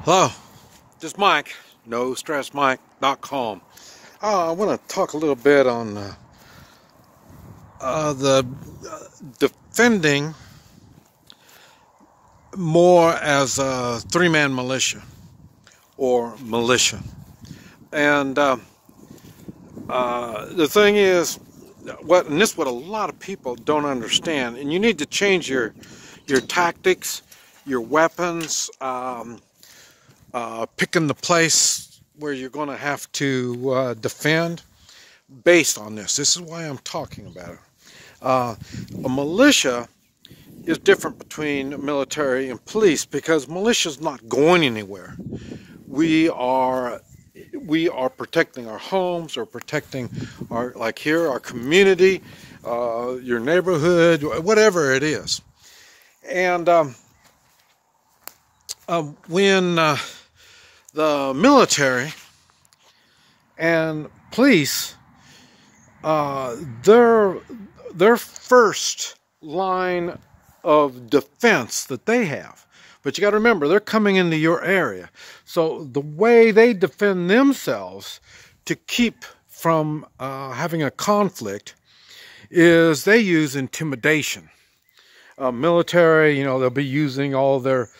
Hello, this is Mike, NoStressMike.com. I want to talk a little bit on the defending more as a three-man militia or militia. And the thing is, and this is what a lot of people don't understand, and you need to change your tactics, your weapons, picking the place where you're going to have to defend based on this. This is why I'm talking about it. A militia is different between military and police because militia is not going anywhere. We are protecting our homes or protecting our, like here, our community, your neighborhood, whatever it is. And when the military and police, their first line of defense that they have, but you got to remember, they're coming into your area. So the way they defend themselves to keep from having a conflict is they use intimidation. Military, they'll be using all their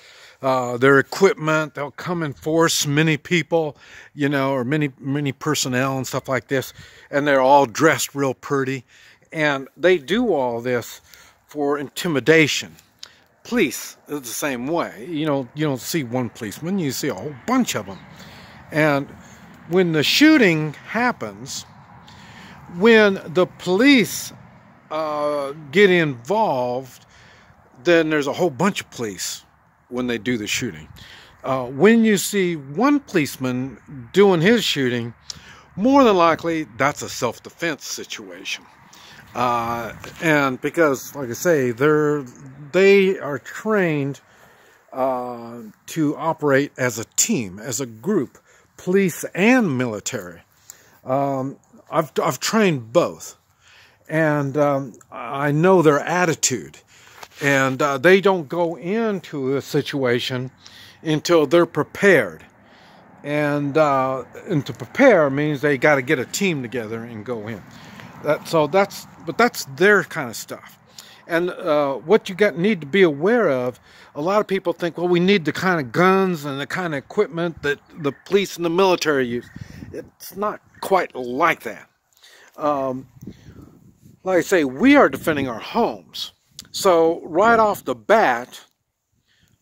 equipment. They'll come and force many people, or many personnel and stuff like this, and they're all dressed real pretty, and they do all this for intimidation. Police is the same way. You don't see one policeman, you see a whole bunch of them. And when the shooting happens, when the police get involved, then there's a whole bunch of police when they do the shooting. When you see one policeman doing his shooting, more than likely that's a self-defense situation. And because, like I say, they are trained to operate as a team, as a group, police and military. I've trained both, and I know their attitude. And they don't go into a situation until they're prepared. And to prepare means they got to get a team together and go in. But that's their kind of stuff. And what you need to be aware of, a lot of people think, well, we need the kind of guns and the kind of equipment that the police and the military use. It's not quite like that. Like I say, we are defending our homes. So right off the bat,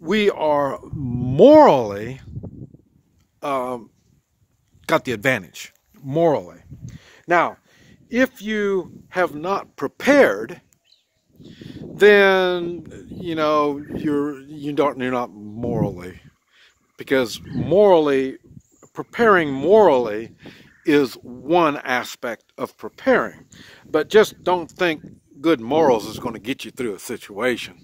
we are morally got the advantage, morally. Now, if you have not prepared, then you're not morally, because preparing morally is one aspect of preparing. But just don't think good morals is going to get you through a situation.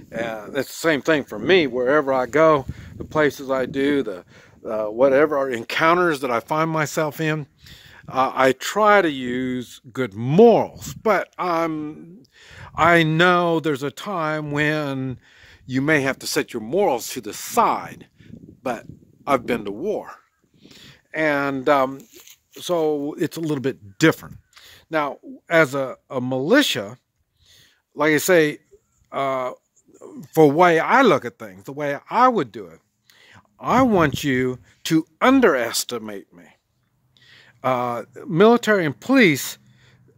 It's the same thing for me. Wherever I go, the places I do, the whatever encounters that I find myself in, I try to use good morals. But I know there's a time when you may have to set your morals to the side. But I've been to war, and so it's a little bit different. Now, as a militia, like I say, for the way I look at things, the way I would do it, I want you to underestimate me. Military and police,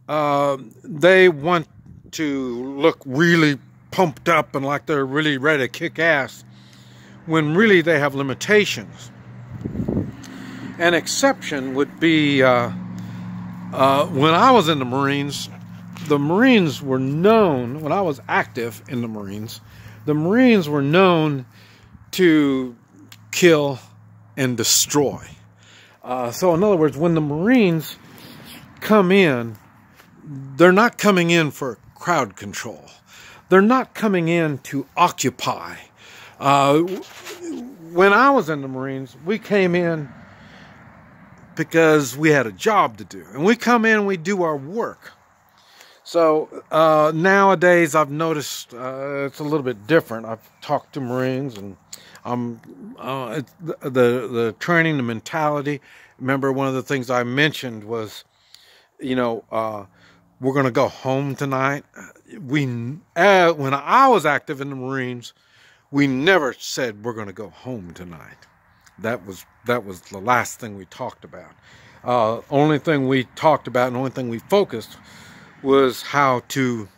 they want to look really pumped up and like they're really ready to kick ass, when really they have limitations. An exception would be when I was in the Marines were known, when I was active in the Marines were known to kill and destroy. So in other words, when the Marines come in, they're not coming in for crowd control. They're not coming in to occupy. When I was in the Marines, we came in because we had a job to do. And we come in and we do our work. So nowadays I've noticed it's a little bit different. I've talked to Marines and The training, the mentality. Remember, one of the things I mentioned was, we're going to go home tonight. When I was active in the Marines, we never said we're going to go home tonight. That was the last thing we talked about. Only thing we talked about and only thing we focused was how to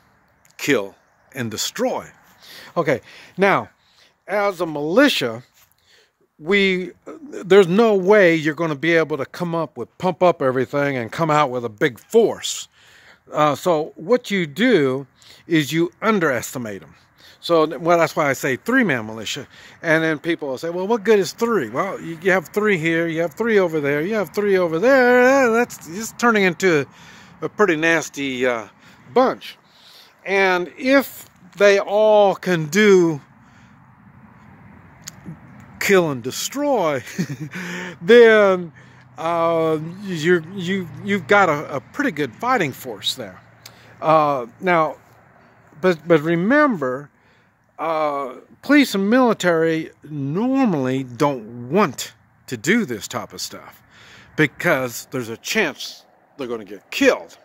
kill and destroy. Okay, now, as a militia, there's no way you're going to be able to pump up everything and come out with a big force. So what you do is you underestimate them. So, well, that's why I say three-man militia. And then people will say, well, what good is three? Well, you have three here, you have three over there, you have three over there. That's just turning into a pretty nasty bunch. And if they all can do kill and destroy, then you've got a pretty good fighting force there. Now, but remember, police and military normally don't want to do this type of stuff because there's a chance they're going to get killed.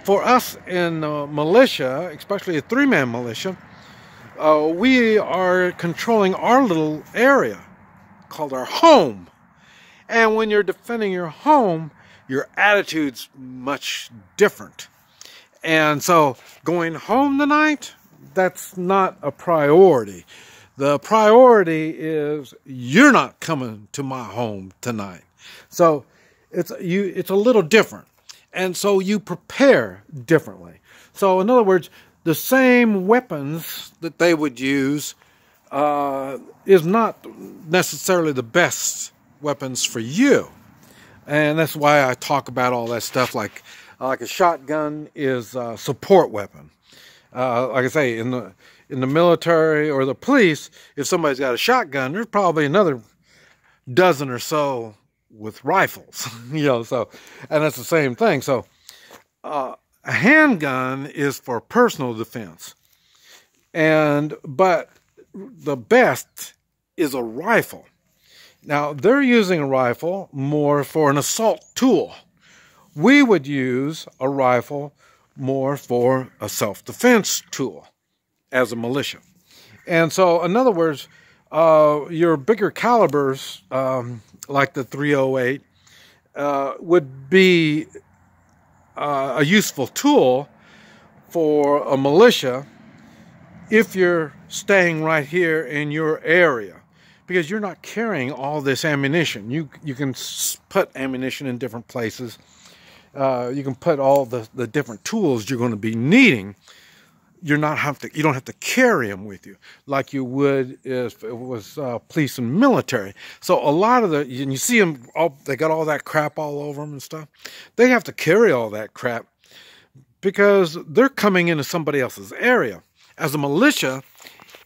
For us in militia, especially a three-man militia, we are controlling our little area called our home. And when you're defending your home, your attitude's much different. And so going home tonight, that's not a priority. The priority is you're not coming to my home tonight. So it's a little different. And so you prepare differently. So in other words, the same weapons that they would use is not necessarily the best weapons for you. And that's why I talk about all that stuff, like a shotgun is a support weapon. Like I say, in the military or the police, if somebody's got a shotgun, there's probably another dozen or so with rifles, so, and that's the same thing. So a handgun is for personal defense, but the best is a rifle. Now they're using a rifle more for an assault tool. We would use a rifle more for a self-defense tool as a militia. And so, in other words, your bigger calibers, like the .308, would be a useful tool for a militia if you're staying right here in your area, because you're not carrying all this ammunition. You can put ammunition in different places. You can put all the different tools you're going to be needing. You don't have to carry them with you like you would if it was police and military. So a lot of and you see them, they got all that crap all over them and stuff. They have to carry all that crap because they're coming into somebody else's area. As a militia,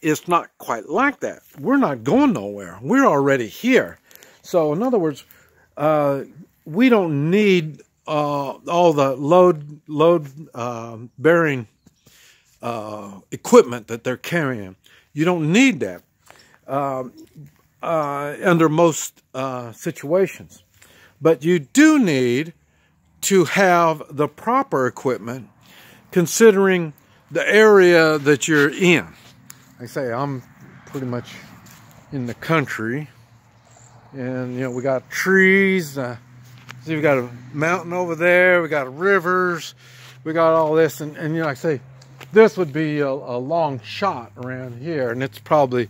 it's not quite like that. We're not going nowhere. We're already here. So in other words, we don't need all the load bearing equipment that they're carrying. You don't need that under most situations. But you do need to have the proper equipment considering the area that you're in. Like I say, I'm pretty much in the country, and we got trees. See, we got a mountain over there. We got rivers. We got all this, and like I say, this would be a long shot around here, and it's probably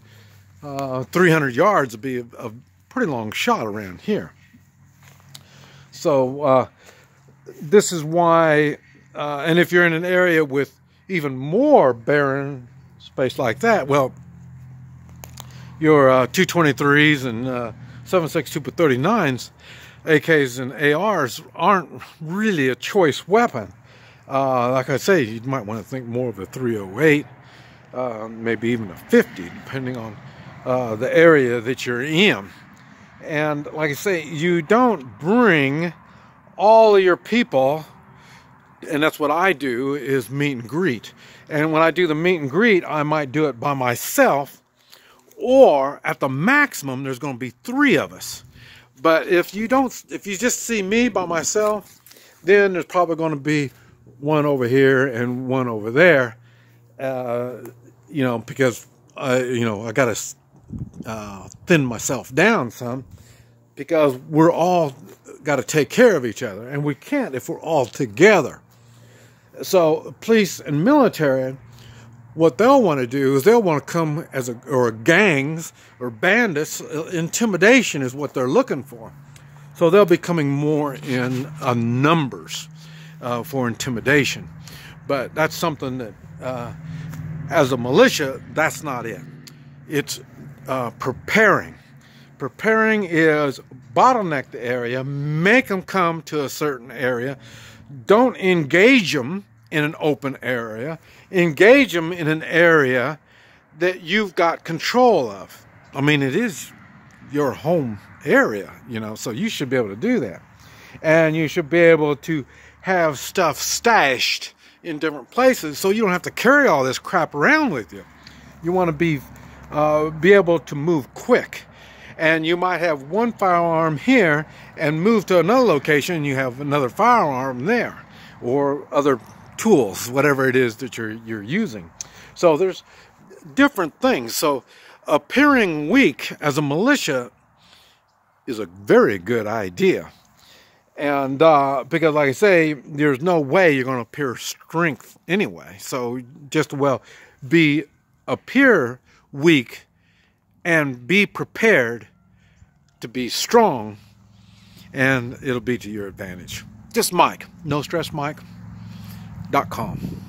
300 yards would be a pretty long shot around here. So this is why, and if you're in an area with even more barren space like that, well, your 223s and 7.62 39s, AKs and ARs aren't really a choice weapon. Like I say, you might want to think more of a .308, maybe even a .50, depending on the area that you're in. And like I say, you don't bring all of your people, and that's what I do, is meet and greet. And when I do the meet and greet, I might do it by myself, or at the maximum, there's going to be 3 of us. But if you just see me by myself, then there's probably going to be 1 over here and 1 over there. You know, because you know, I got to thin myself down some, because we're all got to take care of each other, and we can't if we're all together. So police and military, what they'll want to do is they'll want to come as or gangs or bandits. Intimidation is what they're looking for. So they'll be coming more in numbers for intimidation. But that's something that, as a militia, that's not it. It's preparing. Preparing is bottleneck the area, make them come to a certain area. Don't engage them in an open area. Engage them in an area that you've got control of. I mean, it is your home area, you know, so you should be able to do that. And you should be able to have stuff stashed in different places so you don't have to carry all this crap around with you. You want to be able to move quick. And you might have one firearm here and move to another location and you have another firearm there, or other tools, whatever it is that you're using. So there's different things. So appearing weak as a militia is a very good idea. And because, like I say, there's no way you're going to appear strength anyway. So just well appear weak and be prepared to be strong, and it'll be to your advantage. Just Mike, NoStressMike.com.